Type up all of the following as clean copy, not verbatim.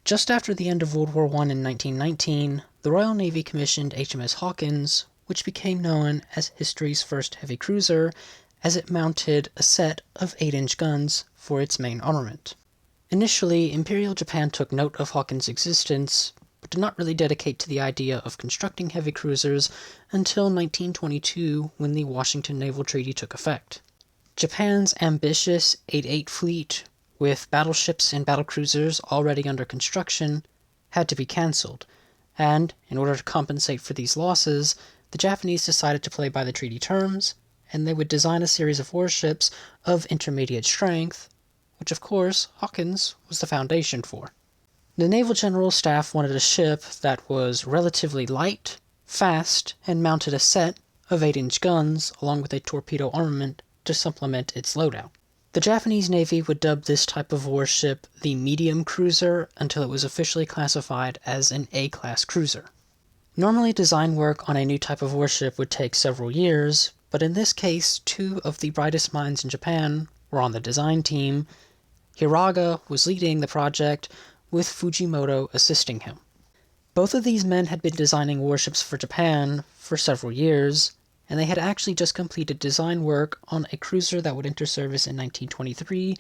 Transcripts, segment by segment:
Just after the end of World War I in 1919, the Royal Navy commissioned HMS Hawkins, which became known as history's first heavy cruiser, as it mounted a set of 8-inch guns for its main armament. Initially, Imperial Japan took note of Hawkins' existence, but did not really dedicate to the idea of constructing heavy cruisers until 1922 when the Washington Naval Treaty took effect. Japan's ambitious 8-8 fleet, with battleships and battlecruisers already under construction, had to be cancelled, and in order to compensate for these losses, the Japanese decided to play by the treaty terms, and they would design a series of warships of intermediate strength, which of course Hawkins was the foundation for. The Naval General Staff wanted a ship that was relatively light, fast, and mounted a set of 8-inch guns along with a torpedo armament to supplement its loadout. The Japanese Navy would dub this type of warship the medium cruiser until it was officially classified as an A-class cruiser. Normally, design work on a new type of warship would take several years, but in this case, two of the brightest minds in Japan were on the design team. Hiraga was leading the project, with Fujimoto assisting him. Both of these men had been designing warships for Japan for several years, and they had actually just completed design work on a cruiser that would enter service in 1923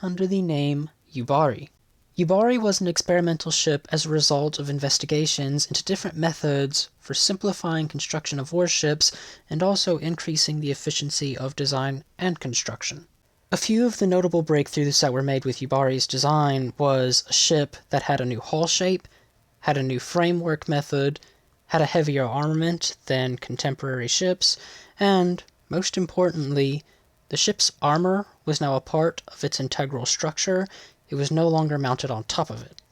under the name Yubari. Yubari was an experimental ship as a result of investigations into different methods for simplifying construction of warships and also increasing the efficiency of design and construction. A few of the notable breakthroughs that were made with Yubari's design was a ship that had a new hull shape, had a new framework method, had a heavier armament than contemporary ships, and, most importantly, the ship's armor was now a part of its integral structure. It was no longer mounted on top of it.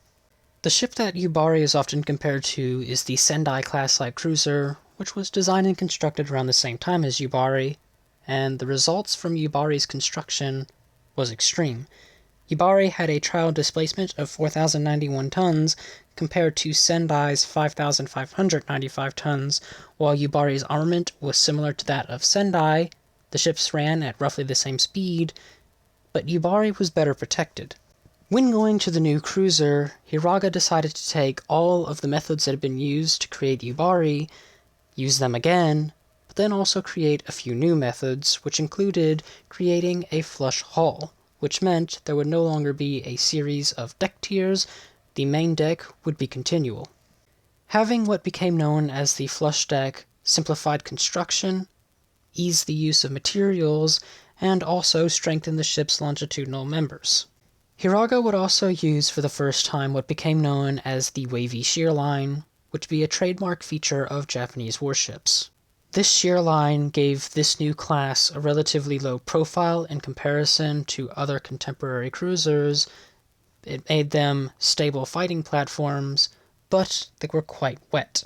The ship that Yubari is often compared to is the Sendai class light cruiser, which was designed and constructed around the same time as Yubari, and the results from Yubari's construction was extreme. Yubari had a trial displacement of 4,091 tons compared to Sendai's 5,595 tons, while Yubari's armament was similar to that of Sendai. The ships ran at roughly the same speed, but Yubari was better protected. When going to the new cruiser, Hiraga decided to take all of the methods that had been used to create Yubari, use them again, but then also create a few new methods, which included creating a flush hull, which meant there would no longer be a series of deck tiers. The main deck would be continual. Having what became known as the flush deck simplified construction, eased the use of materials, and also strengthened the ship's longitudinal members. Hiraga would also use for the first time what became known as the wavy shear line, which would be a trademark feature of Japanese warships. This shear line gave this new class a relatively low profile in comparison to other contemporary cruisers. It made them stable fighting platforms, but they were quite wet.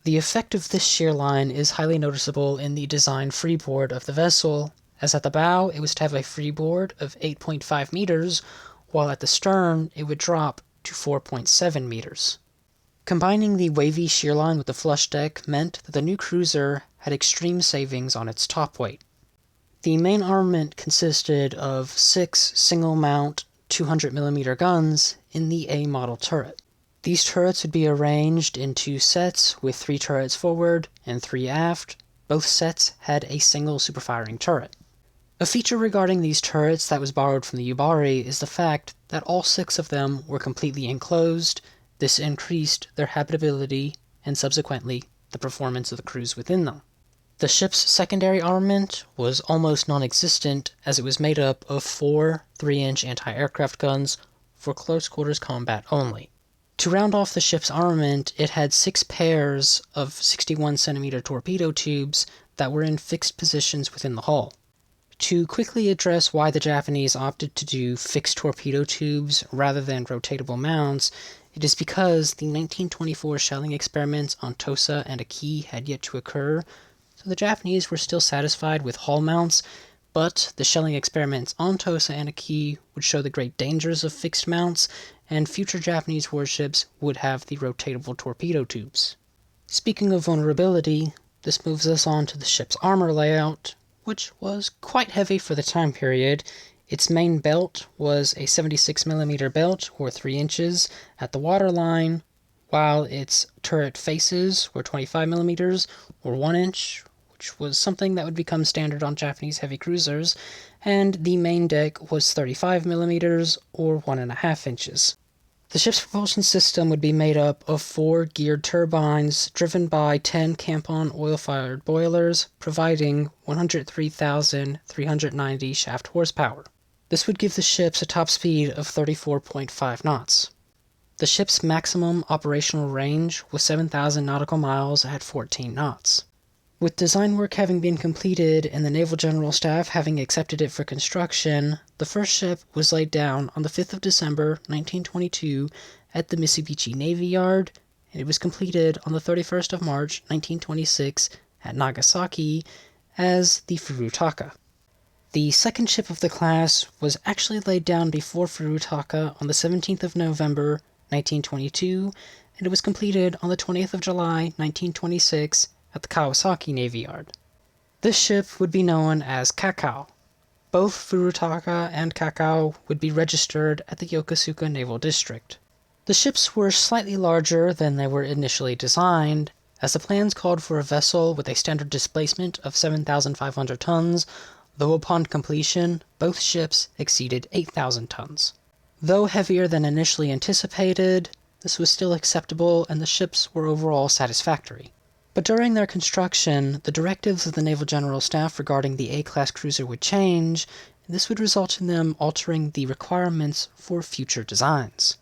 The effect of this shear line is highly noticeable in the design freeboard of the vessel, as at the bow it was to have a freeboard of 8.5 meters, while at the stern it would drop to 4.7 meters. Combining the wavy shear line with the flush deck meant that the new cruiser had extreme savings on its top weight. The main armament consisted of 6 single-mount 200mm guns in the A model turret. These turrets would be arranged in 2 sets with 3 turrets forward and 3 aft. Both sets had a single superfiring turret. A feature regarding these turrets that was borrowed from the Yubari is the fact that all 6 of them were completely enclosed. This increased their habitability and subsequently the performance of the crews within them. The ship's secondary armament was almost non-existent as it was made up of 4 3-inch anti-aircraft guns for close-quarters combat only. To round off the ship's armament, it had 6 pairs of 61cm torpedo tubes that were in fixed positions within the hull. To quickly address why the Japanese opted to do fixed torpedo tubes rather than rotatable mounts, it is because the 1924 shelling experiments on Tosa and Aki had yet to occur, so the Japanese were still satisfied with hull mounts, but the shelling experiments on Tosa and Aki would show the great dangers of fixed mounts, and future Japanese warships would have the rotatable torpedo tubes. Speaking of vulnerability, this moves us on to the ship's armor layout, which was quite heavy for the time period. Its main belt was a 76mm belt, or 3 inches, at the waterline, while its turret faces were 25mm, or 1 inch, which was something that would become standard on Japanese heavy cruisers, and the main deck was 35mm, or 1.5 inches. The ship's propulsion system would be made up of 4 geared turbines driven by 10 Campon oil-fired boilers, providing 103,390 shaft horsepower. This would give the ships a top speed of 34.5 knots. The ship's maximum operational range was 7,000 nautical miles at 14 knots. With design work having been completed and the Naval General Staff having accepted it for construction, the first ship was laid down on the 5th of December 1922 at the Mitsubishi Navy Yard, and it was completed on the 31st of March 1926 at Nagasaki as the Furutaka. The second ship of the class was actually laid down before Furutaka on the 17th of November 1922, and it was completed on the 20th of July 1926 at the Kawasaki Navy Yard. This ship would be known as Kakao. Both Furutaka and Kakao would be registered at the Yokosuka Naval District. The ships were slightly larger than they were initially designed, as the plans called for a vessel with a standard displacement of 7,500 tons, though upon completion, both ships exceeded 8,000 tons. Though heavier than initially anticipated, this was still acceptable and the ships were overall satisfactory. But during their construction, the directives of the Naval General Staff regarding the A-class cruiser would change, and this would result in them altering the requirements for future designs.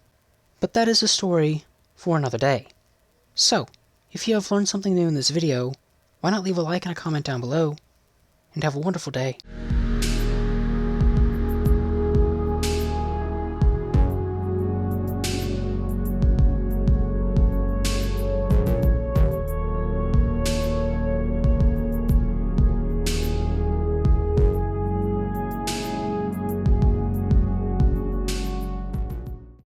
But that is a story for another day. So, if you have learned something new in this video, why not leave a like and a comment down below, and have a wonderful day.